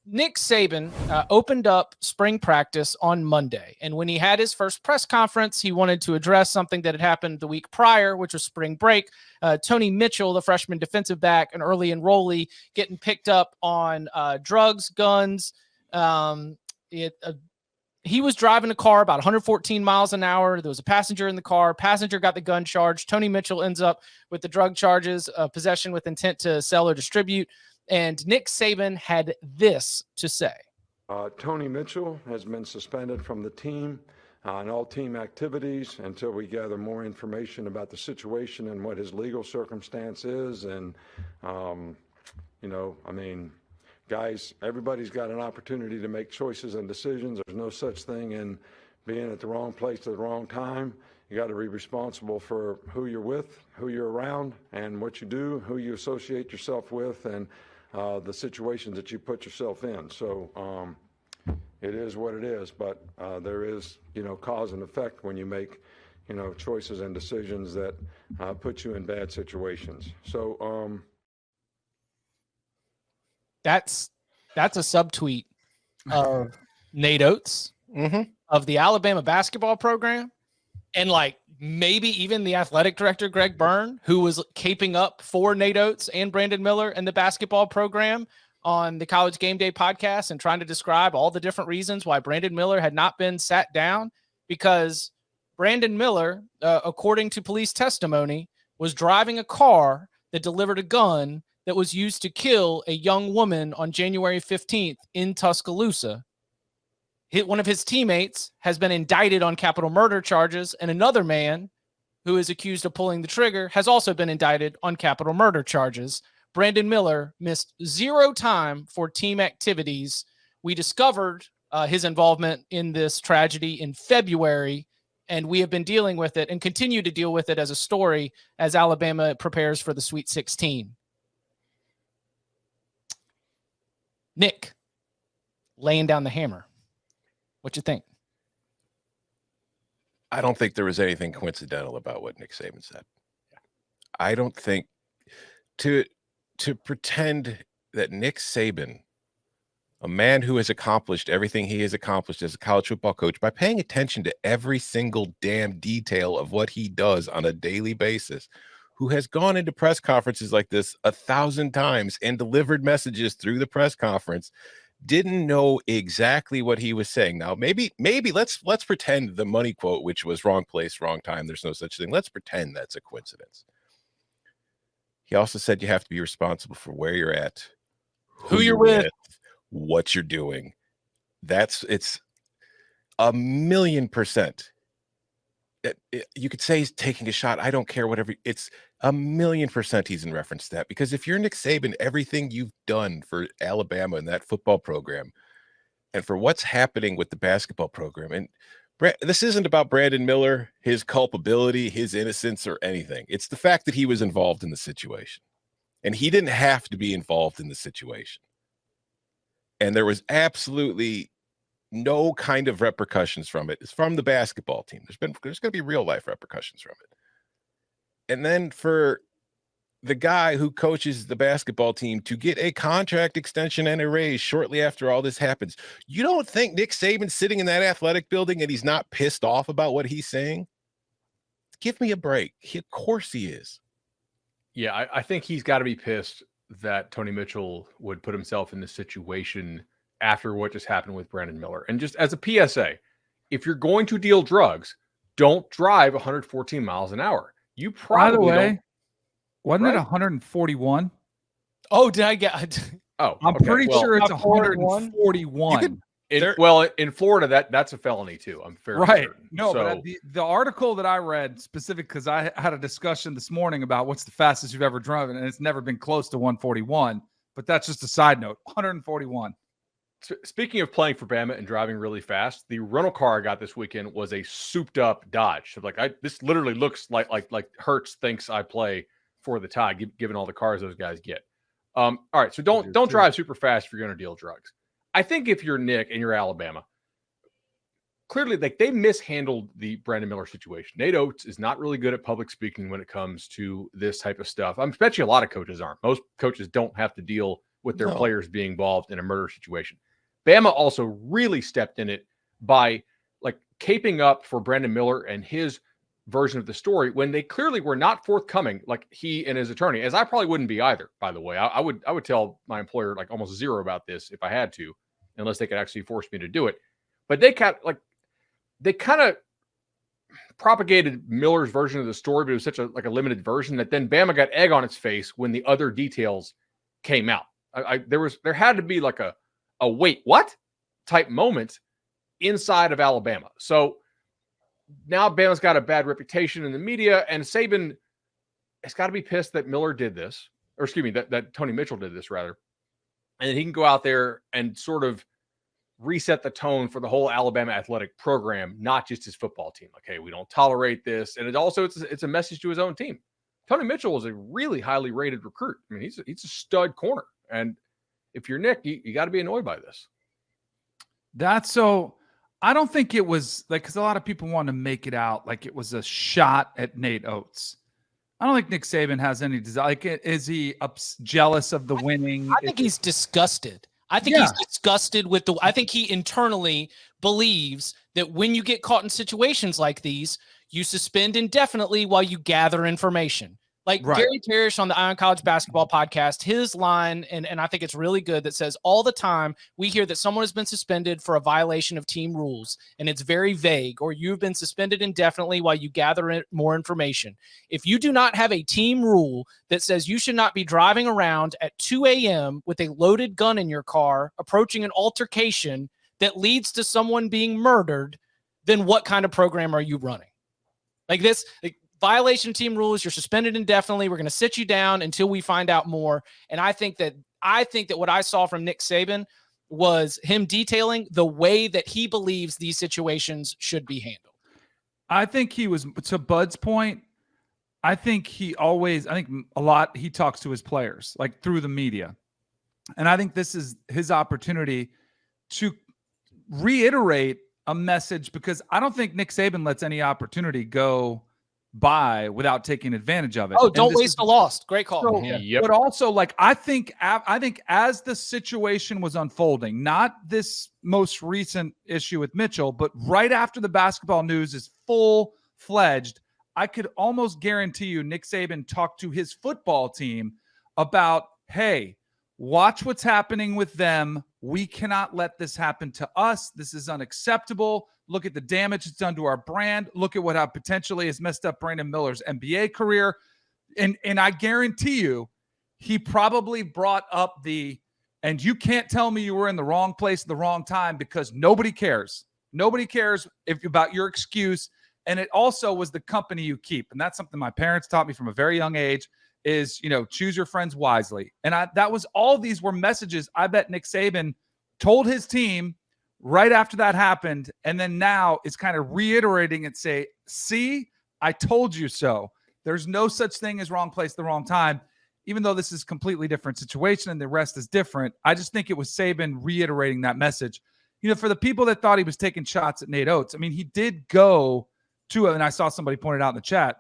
Nick Saban opened up spring practice on Monday. And when he had his first press conference, he wanted to address something that had happened the week prior, which was spring break. Tony Mitchell, the freshman defensive back, an early enrollee, getting picked up on drugs, guns. He was driving a car about 114 miles an hour. There was a passenger in the car. Passenger got the gun charge. Tony Mitchell ends up with the drug charges, possession with intent to sell or distribute. And Nick Saban had this to say. Tony Mitchell has been suspended from the team and all team activities until we gather more information about the situation and what his legal circumstance is. And, guys, everybody's got an opportunity to make choices and decisions. There's no such thing in being at the wrong place at the wrong time. You got to be responsible for who you're with, who you're around, and what you do, who you associate yourself with, and the situations that you put yourself in. So it is what it is, but there is, cause and effect when you make, choices and decisions that put you in bad situations. So that's a subtweet of Nate Oats, of the Alabama basketball program, and maybe even the athletic director, Greg Byrne, who was caping up for Nate Oats and Brandon Miller and the basketball program on the College Game Day podcast and trying to describe all the different reasons why Brandon Miller had not been sat down, because Brandon Miller, according to police testimony, was driving a car that delivered a gun that was used to kill a young woman on January 15th in Tuscaloosa. One of his teammates has been indicted on capital murder charges, and another man who is accused of pulling the trigger has also been indicted on capital murder charges. Brandon Miller missed 0 time for team activities. We discovered his involvement in this tragedy in February, and we have been dealing with it and continue to deal with it as a story as Alabama prepares for the Sweet 16. Nick, laying down the hammer. What you think? I don't think there was anything coincidental about what Nick Saban said. I don't think to pretend that Nick Saban, a man who has accomplished everything he has accomplished as a college football coach by paying attention to every single damn detail of what he does on a daily basis, who has gone into press conferences like this 1,000 times and delivered messages through the press conference, didn't know exactly what he was saying. Now, maybe let's pretend the money quote, which was wrong place, wrong time, there's no such thing. Let's pretend that's a coincidence. He also said you have to be responsible for where you're at, who you're with, what you're doing. It's 1,000,000%. You could say he's taking a shot. I don't care, whatever. It's 1,000,000% he's in reference to that, because if you're Nick Saban, everything you've done for Alabama and that football program and for what's happening with the basketball program, and this isn't about Brandon Miller, his culpability, his innocence, or anything. It's the fact that he was involved in the situation, and he didn't have to be involved in the situation. And there was absolutely no kind of repercussions from it. It's from the basketball team. There's going to be real life repercussions from it. And then for the guy who coaches the basketball team to get a contract extension and a raise shortly after all this happens, you don't think Nick Saban's sitting in that athletic building and he's not pissed off about what he's saying? Give me a break. Of course he is. Yeah, I think he's got to be pissed that Tony Mitchell would put himself in this situation after what just happened with Brandon Miller. And just as a PSA, if you're going to deal drugs, don't drive 114 miles an hour. You probably, by the way, wasn't it 141? Oh, did I get? Oh, I'm pretty sure it's 141. In Florida, that's a felony too. I'm fairly certain. No, but the article that I read specific, because I had a discussion this morning about what's the fastest you've ever driven, and it's never been close to 141. But that's just a side note. 141. Speaking of playing for Bama and driving really fast, the rental car I got this weekend was a souped-up Dodge. So this literally looks like Hertz thinks I play for the Tide, given all the cars those guys get. All right, so don't drive super fast if you're going to deal drugs. I think if you're Nick and you're Alabama, clearly they mishandled the Brandon Miller situation. Nate Oats is not really good at public speaking when it comes to this type of stuff. I bet you a lot of coaches aren't. Most coaches don't have to deal with their players being involved in a murder situation. Bama also really stepped in it by like caping up for Brandon Miller and his version of the story when they clearly were not forthcoming, like he and his attorney, as I probably wouldn't be either, by the way. I would tell my employer like almost zero about this if I had to, unless they could actually force me to do it. But they kind of propagated Miller's version of the story, but it was such a limited version that then Bama got egg on its face when the other details came out. There had to be like a wait, what type moment inside of Alabama. So now Bama's got a bad reputation in the media, and Saban has got to be pissed that Miller did this, or excuse me, that Tony Mitchell did this rather. And then he can go out there and sort of reset the tone for the whole Alabama athletic program, not just his football team. Like, hey, we don't tolerate this. And it's a message to his own team. Tony Mitchell was a really highly rated recruit. I mean, he's a stud corner. And if you're Nick, you got to be annoyed by this. That's so. I don't think it was like, because a lot of people want to make it out like it was a shot at Nate Oats. I don't think Nick Saban has any desire. Like, is he jealous of the winning? I think he's disgusted. I think he's disgusted with I think he internally believes that when you get caught in situations like these, you suspend indefinitely while you gather information. Like Gary Parrish on the Ion College Basketball podcast, his line, and I think it's really good, that says all the time we hear that someone has been suspended for a violation of team rules, and it's very vague, or you've been suspended indefinitely while you gather more information. If you do not have a team rule that says you should not be driving around at 2 a.m. with a loaded gun in your car, approaching an altercation that leads to someone being murdered, then what kind of program are you running? Like this, violation of team rules, you're suspended indefinitely. We're going to sit you down until we find out more. And I think that what I saw from Nick Saban was him detailing the way that he believes these situations should be handled. I think he was, to Bud's point, I think he talks to his players, like through the media. And I think this is his opportunity to reiterate a message, because I don't think Nick Saban lets any opportunity go by without taking advantage of it. Oh, don't waste a loss. Great call. So, but also, like, I think as the situation was unfolding, not this most recent issue with Mitchell, but right after the basketball news is full-fledged, I could almost guarantee you Nick Saban talked to his football team about, hey, watch what's happening with them. We cannot let this happen to us. This is unacceptable. Look at the damage it's done to our brand. Look at what potentially has messed up Brandon Miller's NBA career. And I guarantee you, he probably brought up and you can't tell me you were in the wrong place at the wrong time, because nobody cares. Nobody cares about your excuse. And it also was the company you keep. And that's something my parents taught me from a very young age is, choose your friends wisely. And all these were messages I bet Nick Saban told his team right after that happened, and then now is kind of reiterating it, say, see, I told you so. There's no such thing as wrong place at the wrong time, even though this is a completely different situation and the rest is different. I just think it was Saban reiterating that message. For the people that thought he was taking shots at Nate Oats, I mean, he did go to, and I saw somebody pointed out in the chat,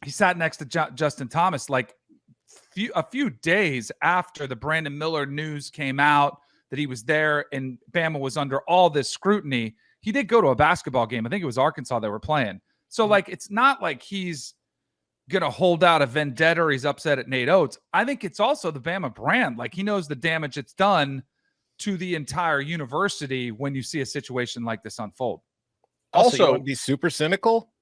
he sat next to Justin Thomas like a few days after the Brandon Miller news came out, that he was there and Bama was under all this scrutiny. He did go to a basketball game. I think it was Arkansas they were playing. So, like, it's not like he's going to hold out a vendetta or he's upset at Nate Oats. I think it's also the Bama brand. Like, he knows the damage it's done to the entire university when you see a situation like this unfold. Also, you want to be super cynical?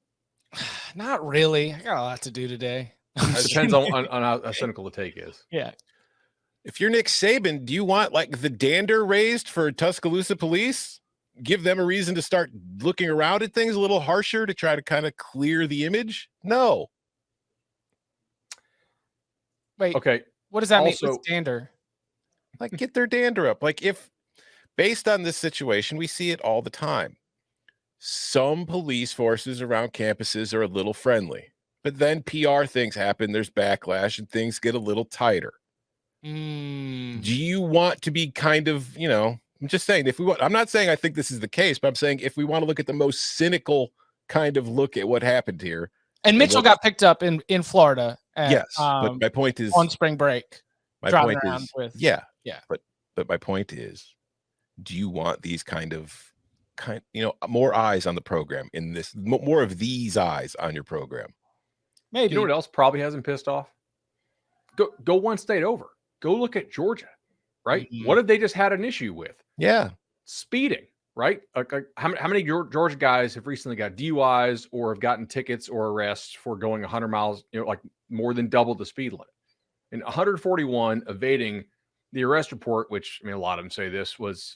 Not really. I got a lot to do today. It depends on how cynical the take is. Yeah. If you're Nick Saban, do you want like the dander raised for Tuscaloosa police? Give them a reason to start looking around at things a little harsher to try to kind of clear the image? No. Wait. Okay. What does that mean? What's dander? Like, get their dander up. Like, if based on this situation, we see it all the time. Some police forces around campuses are a little friendly, but then PR things happen. There's backlash and things get a little tighter. Do you want to be kind of, I'm just saying, I'm not saying I think this is the case, but I'm saying if we want to look at the most cynical kind of look at what happened here. And Mitchell got picked up in Florida. Yes. But my point is on spring break. My driving point around is, with. yeah. Yeah. But my point is, do you want these more eyes on the program in this, more of these eyes on your program? Maybe. You know what else probably hasn't pissed off? Go one state over. Go look at Georgia, right? Mm-hmm. What have they just had an issue with? Yeah. Speeding, right? How many Georgia guys have recently got DUIs or have gotten tickets or arrests for going 100 miles, like more than double the speed limit? And 141 evading the arrest report, which, I mean, a lot of them say this was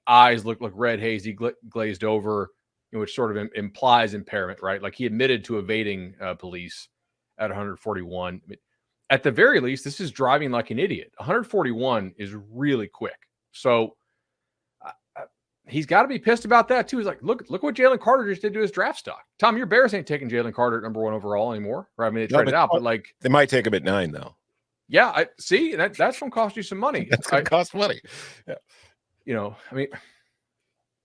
eyes look red, hazy, glazed over, which sort of implies impairment, right? Like he admitted to evading police at 141. I mean, at the very least, this is driving like an idiot. 141 is really quick. So he's got to be pissed about that too. He's like, look what Jalen Carter just did to his draft stock. Tom, your Bears ain't taking Jalen Carter at #1 overall anymore. Right? I mean, they traded out, but like they might take him at 9 though. Yeah, I see that's going to cost you some money. That's going to cost money. Yeah. I mean,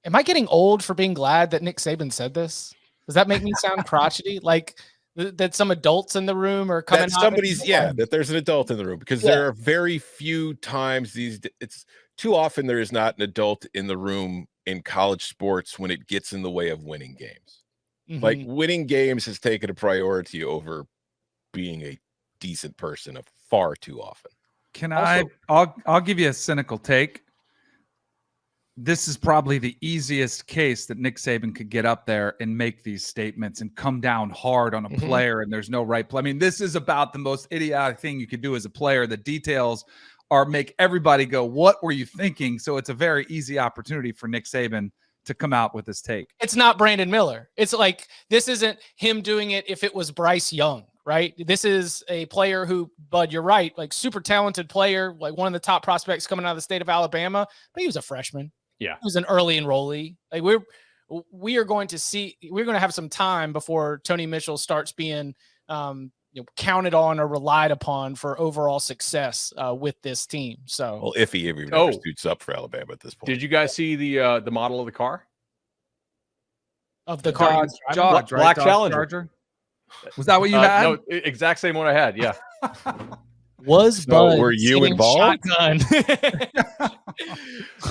am I getting old for being glad that Nick Saban said this? Does that make me sound crotchety? Like that some adults in the room are coming that out? That there's an adult in the room, because there are very few times it's too often there is not an adult in the room in college sports when it gets in the way of winning games. Mm-hmm. Like winning games has taken a priority over being a decent person far too often. I'll give you a cynical take. This is probably the easiest case that Nick Saban could get up there and make these statements and come down hard on a player, and there's no right play. I mean, this is about the most idiotic thing you could do as a player. The details make everybody go, what were you thinking? So it's a very easy opportunity for Nick Saban to come out with his take. It's not Brandon Miller. It's like, this isn't him doing it if it was Bryce Young, right? This is a player who, Bud, you're right, like super talented player, like one of the top prospects coming out of the state of Alabama, but he was a freshman. Yeah. He was an early enrollee. Like we're going to have some time before Tony Mitchell starts being counted on or relied upon for overall success with this team. So, well, if he ever suits up for Alabama at this point. Did you guys see the model of the car? Of the car, Dodge, Black Dodge Challenger. Charger? Was that what you had? No, exact same one I had. Yeah. Were you involved?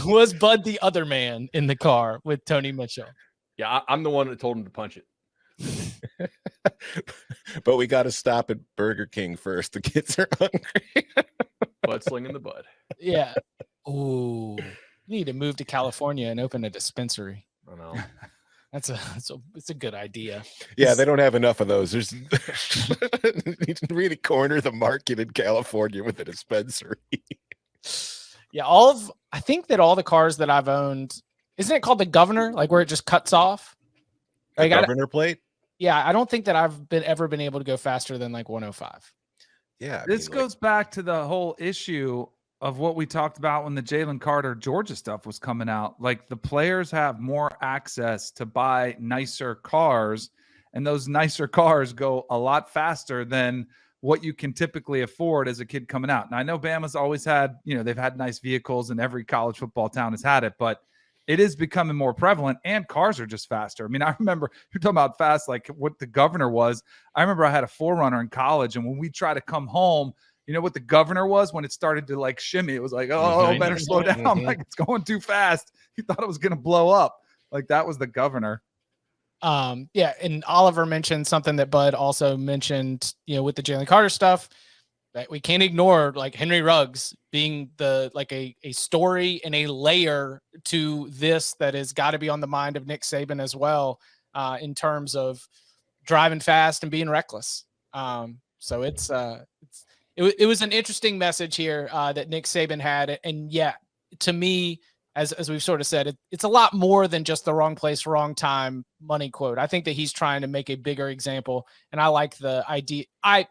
Was Bud the other man in the car with Tony Mitchell? Yeah, I'm the one that told him to punch it. But we got to stop at Burger King first. The kids are hungry. Bud slinging the bud. Yeah. Ooh, you need to move to California and open a dispensary. I know. It's a good idea. Yeah, they don't have enough of those. There's need to really corner the market in California with a dispensary. Yeah, I think that all the cars that I've owned, isn't it called the Governor? Like where it just cuts off? The Governor plate? Yeah, I don't think that I've ever been able to go faster than like 105. Yeah. This goes back to the whole issue of what we talked about when the Jalen Carter Georgia stuff was coming out. Like the players have more access to buy nicer cars, and those nicer cars go a lot faster than what you can typically afford as a kid coming out. And I know Bama's always had, they've had nice vehicles, and every college football town has had it, but it is becoming more prevalent, and cars are just faster. I mean, I remember you're talking about fast, like what the Governor was. I remember I had a 4Runner in college, and when we try to come home, you know what the Governor was when it started to like shimmy? It was like, oh, better slow down. Like it's going too fast. He thought it was going to blow up. Like that was the Governor. Yeah. And Oliver mentioned something that Bud also mentioned, with the Jalen Carter stuff, that we can't ignore, like Henry Ruggs being a story and a layer to this that has got to be on the mind of Nick Saban as well, in terms of driving fast and being reckless. So it was an interesting message here that Nick Saban had. And yeah, to me, as we've sort of said, it's a lot more than just the wrong place, wrong time money quote. I think that he's trying to make a bigger example. And I like the idea. I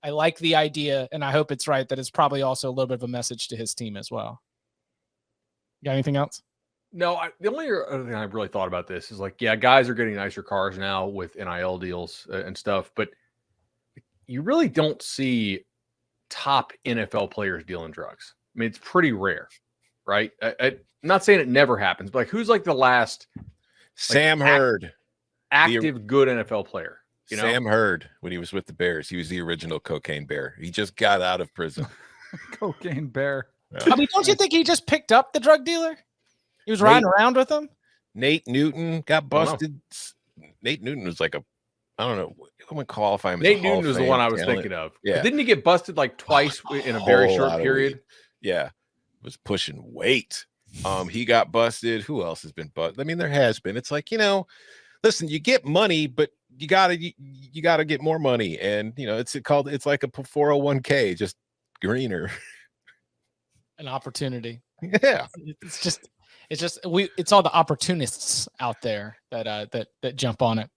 like the idea, and I hope it's right, that it's probably also a little bit of a message to his team as well. You got anything else? No, the only other thing I've really thought about this is like, yeah, guys are getting nicer cars now with NIL deals and stuff, but you really don't see top NFL players dealing drugs. I mean, it's pretty rare, right? I'm not saying it never happens, but like, who's like the last Sam Hurd, active good NFL player? Sam Hurd, when he was with the Bears, he was the original cocaine bear. He just got out of prison. Cocaine bear. I mean, don't you think he just picked up the drug dealer? He was riding around with him. Nate Newton got busted. Nate Newton was like I don't know. I wouldn't qualify him. Nate Newton was the one I was thinking of. Yeah. But didn't he get busted like twice in a very short period? Yeah. Was pushing weight. He got busted. Who else has been busted? I mean, there has been. It's like, listen, you get money, but you gotta get more money. And it's like a 401k, just greener. An opportunity. Yeah. It's all the opportunists out there that jump on it.